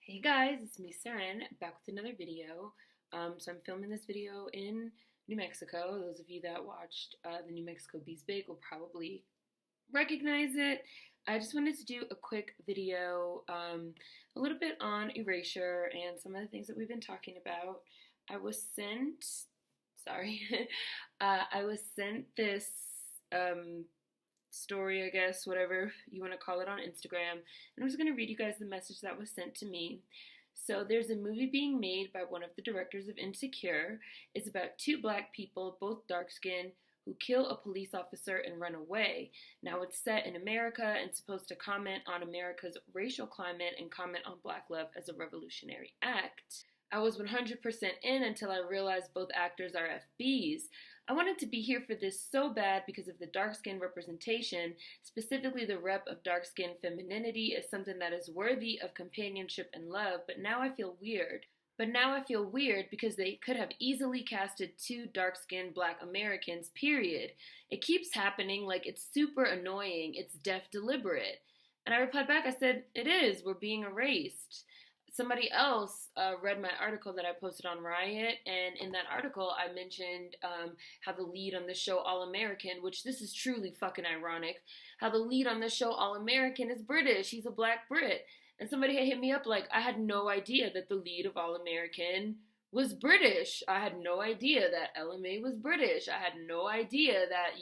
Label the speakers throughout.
Speaker 1: Hey guys, it's me, Saren, back with another video. So I'm filming this video in New Mexico. Those of you that watched the New Mexico Bees Big will probably recognize it. I just wanted to do a quick video, a little bit on Erasure and some of the things that we've been talking about. I was sent, sorry, I was sent this story, I guess, whatever you want to call it, on Instagram. And I'm just going to read you guys the message that was sent to me. So there's a movie being made by one of the directors of Insecure. It's about two black people, both dark-skinned, who kill a police officer and run away. Now it's set in America and supposed to comment on America's racial climate and comment on black love as a revolutionary act. I was 100% in until I realized both actors are FBs. I wanted to be here for this so bad because of the dark-skin representation. Specifically, the rep of dark-skin femininity is something that is worthy of companionship and love, but now I feel weird. Because they could have easily casted two dark-skinned black Americans, period. It keeps happening, like it's super annoying, it's deliberate. And I replied back, I said, it is, we're being erased. Somebody else read my article that I posted on Riot, and in that article I mentioned how the lead on the show All American, which this is truly fucking ironic, how the lead on the show All American is British. He's a black Brit. And somebody had hit me up like, I had no idea that the lead of All American was British. I had no idea that LMA was British. I had no idea that,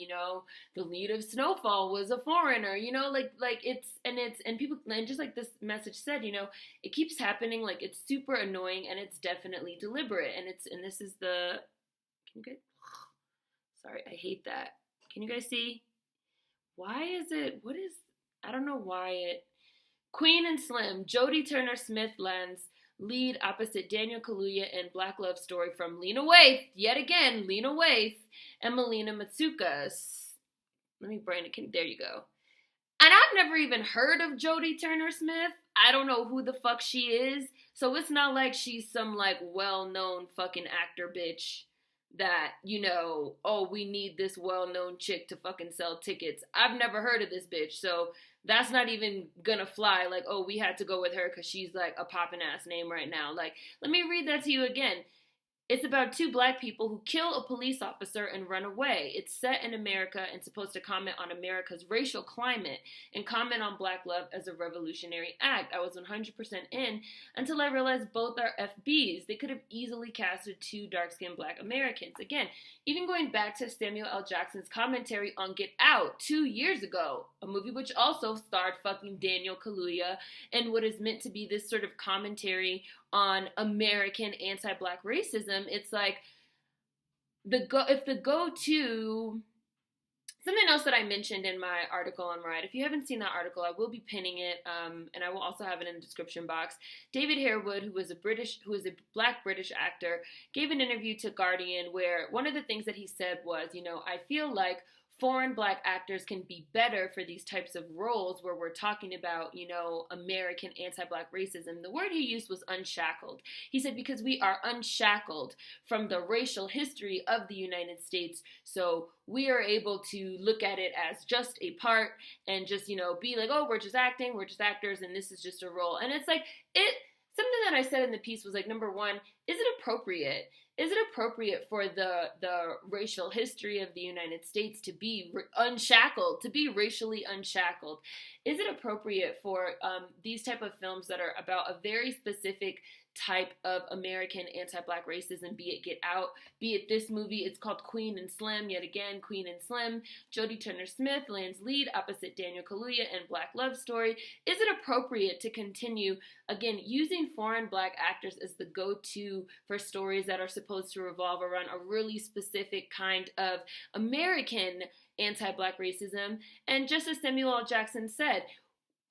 Speaker 1: the lead of Snowfall was a foreigner, and people, and just like this message said, it keeps happening, like it's super annoying and it's definitely deliberate. And this is sorry, I hate that. Can you guys see? I don't know why Queen and Slim, Jodie Turner-Smith lands lead opposite Daniel Kaluuya in Black Love Story from Lena Waithe, yet again, Lena Waithe, and Melina Matsoukas. Let me brain it. There you go. And I've never even heard of Jodie Turner-Smith. I don't know who the fuck she is. So it's not like she's some well-known fucking actor bitch that, we need this well-known chick to fucking sell tickets. I've never heard of this bitch. So that's not even gonna fly. We had to go with her because she's a poppin' ass name right now. Let me read that to you again. It's about two black people who kill a police officer and run away. It's set in America and supposed to comment on America's racial climate and comment on black love as a revolutionary act. I was 100% in until I realized both are FBs. They could have easily casted two dark-skinned black Americans. Again, even going back to Samuel L. Jackson's commentary on Get Out 2 years ago, a movie which also starred fucking Daniel Kaluuya and what is meant to be this sort of commentary on American anti-black racism. It's like something else that I mentioned in my article on Riot. If you haven't seen that article, I will be pinning it, and I will also have it in the description box. David Harewood, who is a black British actor, gave an interview to Guardian where one of the things that he said was, I feel like foreign black actors can be better for these types of roles where we're talking about, American anti-black racism. The word he used was unshackled. He said, because we are unshackled from the racial history of the United States, so we are able to look at it as just a part and just, be like, oh, we're just acting, we're just actors, and this is just a role. And it's something that I said in the piece was number one, is it appropriate? Is it appropriate for the racial history of the United States to be unshackled, to be racially unshackled? Is it appropriate for these type of films that are about a very specific type of American anti-black racism, be it Get Out, be it this movie? It's called Queen and Slim, yet again, Queen and Slim. Jodie Turner-Smith lands lead opposite Daniel Kaluuya in Black Love Story. Is it appropriate to continue, again, using foreign black actors as the go-to for stories that are supposed to revolve around a really specific kind of American anti-black racism? And just as Samuel L. Jackson said,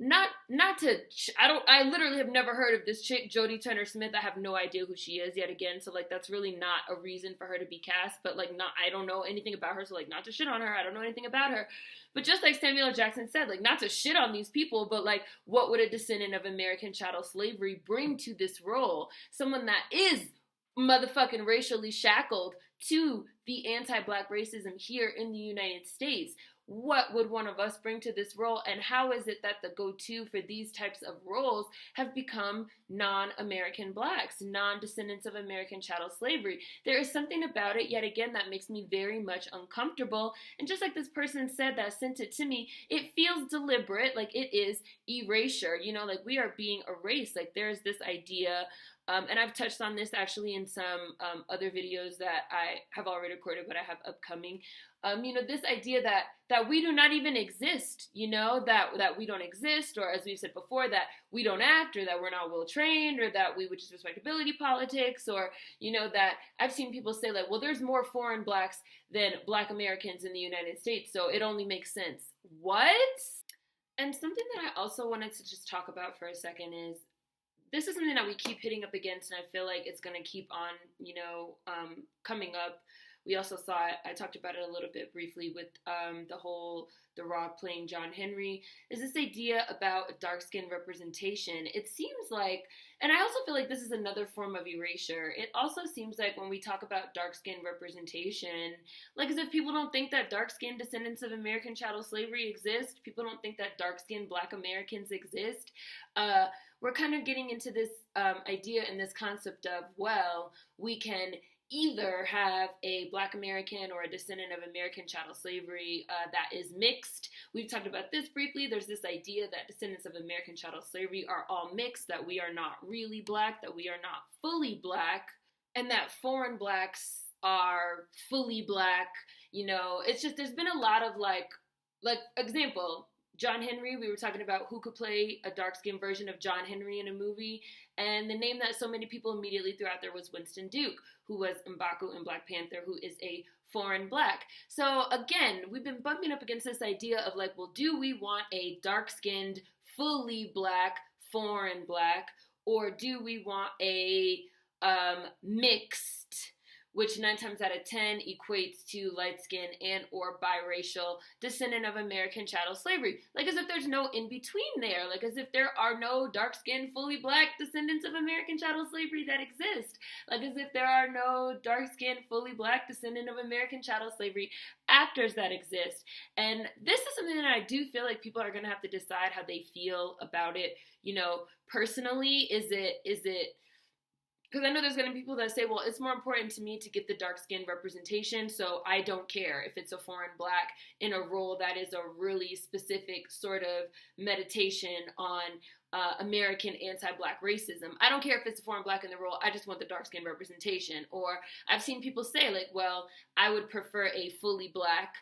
Speaker 1: I literally have never heard of this chick, Jodie Turner-Smith. I have no idea who she is yet again. So that's really not a reason for her to be cast, but I don't know anything about her. So not to shit on her. I don't know anything about her. But just like Samuel L. Jackson said, not to shit on these people, but what would a descendant of American chattel slavery bring to this role? Someone that is motherfucking racially shackled to the anti-black racism here in the United States. what would one of us bring to this role, and how is it that the go-to for these types of roles have become non-American blacks, non-descendants of American chattel slavery. There is something about it, yet again, that makes me very much uncomfortable. And just like this person said that sent it to me, it feels deliberate, like it is erasure, you know, like we are being erased. Like there's this idea, and I've touched on this actually in some other videos that I have already recorded, but I have upcoming. You know, this idea that we do not even exist, you know, that we don't exist, or as we've said before, that we don't act, or that we're not well trained, or that we would just respectability politics, or, you know, that I've seen people say like, well, there's more foreign blacks than black Americans in the United States, so it only makes sense. What? And something that I also wanted to just talk about for a second is, this is something that we keep hitting up against, and I feel like it's going to keep on, you know, coming up. We also saw it, I talked about it a little bit briefly with The Rock playing John Henry, is this idea about dark skin representation. It seems like, and I also feel like this is another form of erasure, it also seems like when we talk about dark skin representation, like as if people don't think that dark skinned descendants of American chattel slavery exist, people don't think that dark skinned black Americans exist. We're kind of getting into this idea and this concept of, well, we can either have a black American or a descendant of American chattel slavery that is mixed. We've talked about this briefly. There's this idea that descendants of American chattel slavery are all mixed, that we are not really black, that we are not fully black, and that foreign blacks are fully black. You know, it's just, there's been a lot of like example, John Henry, we were talking about who could play a dark-skinned version of John Henry in a movie, and the name that so many people immediately threw out there was Winston Duke, who was M'Baku in Black Panther, who is a foreign black. So again, we've been bumping up against this idea of like, well, do we want a dark-skinned, fully black, foreign black, or do we want a mixed, which 9 times out of 10 equates to light-skinned and or biracial descendant of American chattel slavery. Like as if there's no in-between there. Like as if there are no dark-skinned, fully black descendants of American chattel slavery that exist. Like as if there are no dark-skinned, fully black descendant of American chattel slavery actors that exist. And this is something that I do feel like people are going to have to decide how they feel about it. You know, personally, is it because I know there's going to be people that say, well, it's more important to me to get the dark-skinned representation, so I don't care if it's a foreign black in a role that is a really specific sort of meditation on American anti-black racism. I don't care if it's a foreign black in the role, I just want the dark-skinned representation. Or I've seen people say, like, well, I would prefer a fully black,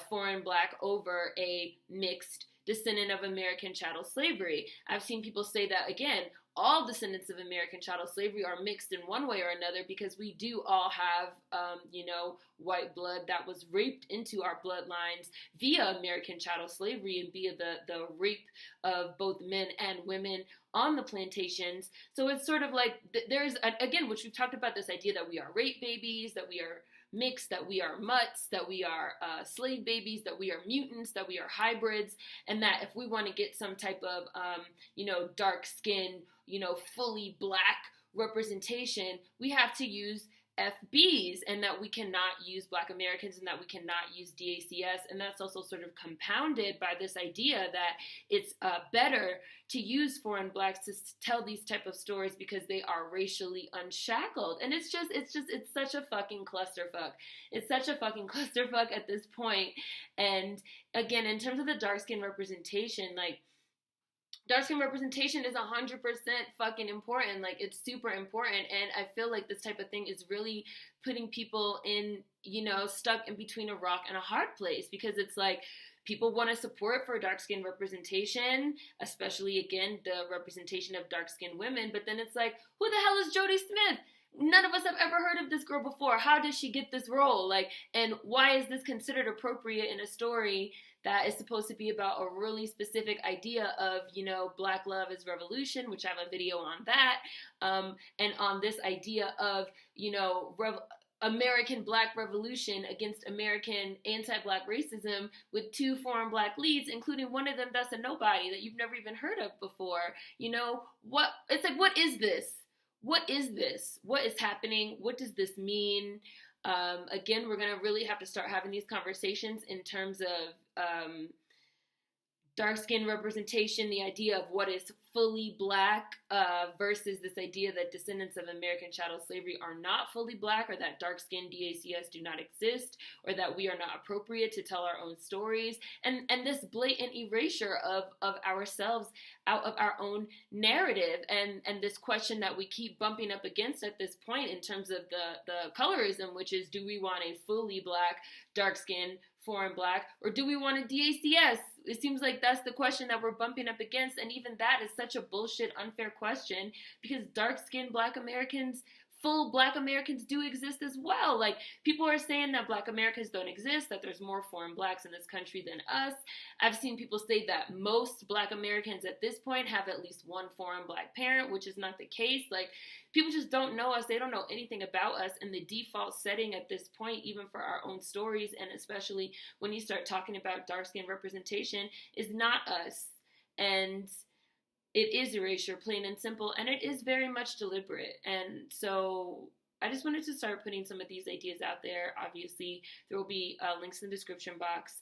Speaker 1: foreign black over a mixed descendant of American chattel slavery. I've seen people say that, again, all descendants of American chattel slavery are mixed in one way or another because we do all have, you know, white blood that was raped into our bloodlines via American chattel slavery and via the rape of both men and women on the plantations. So it's sort of like, there's, again, which we've talked about, this idea that we are rape babies, that we are mixed, that we are mutts, that we are slave babies, that we are mutants, that we are hybrids, and that if we want to get some type of, you know, dark skin, you know, fully black representation, we have to use FBs, and that we cannot use Black Americans, and that we cannot use DACS, and that's also sort of compounded by this idea that it's better to use foreign blacks to tell these type of stories because they are racially unshackled. And it's such a fucking clusterfuck. It's such a fucking clusterfuck at this point. And again, in terms of the dark skin representation, like, dark skin representation is 100% fucking important. Like, it's super important. And I feel like this type of thing is really putting people in, you know, stuck in between a rock and a hard place, because it's like, people want to support for dark skin representation, especially, again, the representation of dark skinned women. But then it's like, who the hell is Jodie Smith? None of us have ever heard of this girl before. How did she get this role? Like, and why is this considered appropriate in a story that is supposed to be about a really specific idea of, you know, Black love is revolution, which I have a video on that, and on this idea of, you know, American Black revolution against American anti-Black racism with 2 foreign Black leads, including one of them that's a nobody that you've never even heard of before. You know, it's like, what is this? What is this? What is happening? What does this mean? Again, we're going to really have to start having these conversations in terms of dark skin representation, the idea of what is fully black versus this idea that descendants of American chattel slavery are not fully black, or that dark skinned DACS do not exist, or that we are not appropriate to tell our own stories, and this blatant erasure of ourselves out of our own narrative, and this question that we keep bumping up against at this point in terms of the colorism, which is, do we want a fully black, dark skinned, foreign black, or do we want a DACS? It seems like that's the question that we're bumping up against, and even that is such a bullshit, unfair question, because dark-skinned black Americans, full black Americans do exist as well. Like, people are saying that black Americans don't exist, that there's more foreign blacks in this country than us. I've seen people say that most black Americans at this point have at least one foreign black parent, which is not the case. Like, people just don't know us. They don't know anything about us. And the default setting at this point, even for our own stories, and especially when you start talking about dark skin representation, is not us. And it is erasure, plain and simple. And it is very much deliberate. And so I just wanted to start putting some of these ideas out there. Obviously, there will be links in the description box.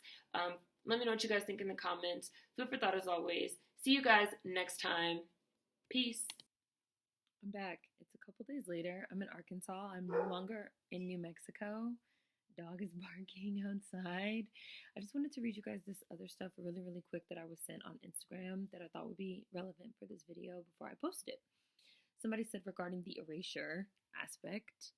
Speaker 1: Let me know what you guys think in the comments. Food for thought as always. See you guys next time. Peace. I'm back. It's a couple days later. I'm in Arkansas. I'm no longer in New Mexico. Dog is barking outside. I just wanted to read you guys this other stuff really, really quick that I was sent on Instagram that I thought would be relevant for this video before I post it. Somebody said regarding the erasure aspect,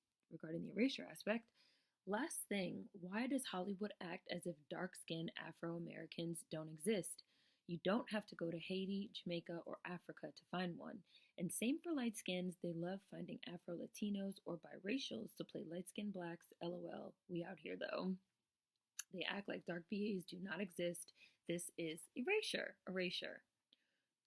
Speaker 1: last thing, why does Hollywood act as if dark-skinned Afro-Americans don't exist? You don't have to go to Haiti, Jamaica, or Africa to find one. And same for light skins, they love finding Afro-Latinos or biracials to play light-skinned blacks. LOL, we out here though. They act like dark BAs do not exist. This is erasure.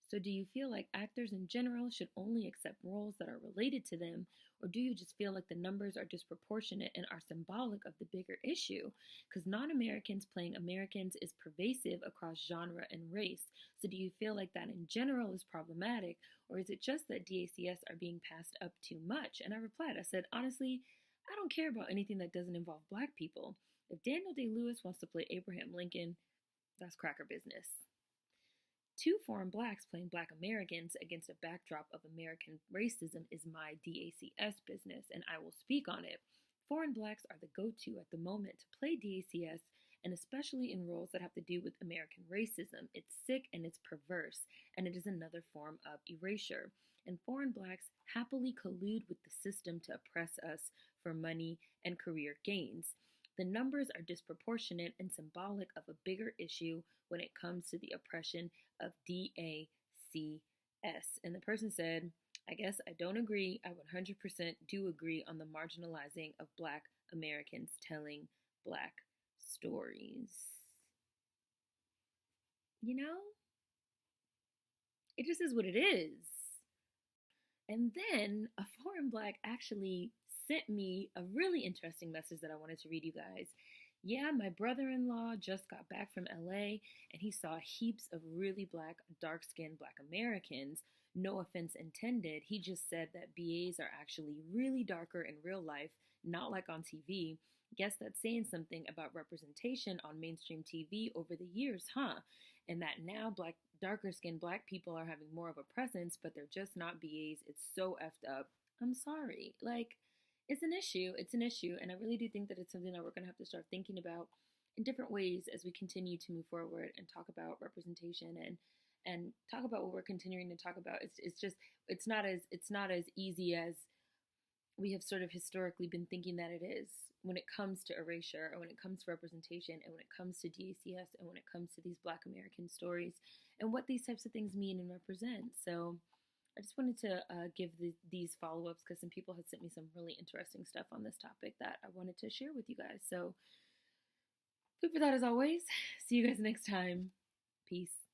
Speaker 1: So do you feel like actors in general should only accept roles that are related to them, or do you just feel like the numbers are disproportionate and are symbolic of the bigger issue? Because non-Americans playing Americans is pervasive across genre and race. So do you feel like that in general is problematic, or is it just that DACS are being passed up too much? And I replied, I said, honestly, I don't care about anything that doesn't involve black people. If Daniel Day-Lewis wants to play Abraham Lincoln, that's cracker business. Two foreign blacks playing black Americans against a backdrop of American racism is my DACS business, and I will speak on it. Foreign blacks are the go-to at the moment to play DACS, and especially in roles that have to do with American racism. It's sick and it's perverse, and it is another form of erasure. And foreign blacks happily collude with the system to oppress us for money and career gains. The numbers are disproportionate and symbolic of a bigger issue when it comes to the oppression of DACS. And the person said, I guess I don't agree. I 100% do agree on the marginalizing of black Americans telling black stories. You know, it just is what it is. And then a foreign black actually sent me a really interesting message that I wanted to read you guys. Yeah, my brother-in-law just got back from LA and he saw heaps of really black, dark-skinned black Americans. No offense intended. He just said that BAs are actually really darker in real life, not like on TV. Guess that's saying something about representation on mainstream TV over the years, huh? And that now darker-skinned black people are having more of a presence, but they're just not BAs. It's so effed up. I'm sorry. Like, it's an issue, and I really do think that it's something that we're going to have to start thinking about in different ways as we continue to move forward and talk about representation and talk about what we're continuing to talk about. It's not as easy as we have sort of historically been thinking that it is when it comes to erasure, and when it comes to representation, and when it comes to DACS, and when it comes to these black American stories and what these types of things mean and represent. So I just wanted to give these follow-ups because some people had sent me some really interesting stuff on this topic that I wanted to share with you guys. So food for thought as always. See you guys next time. Peace.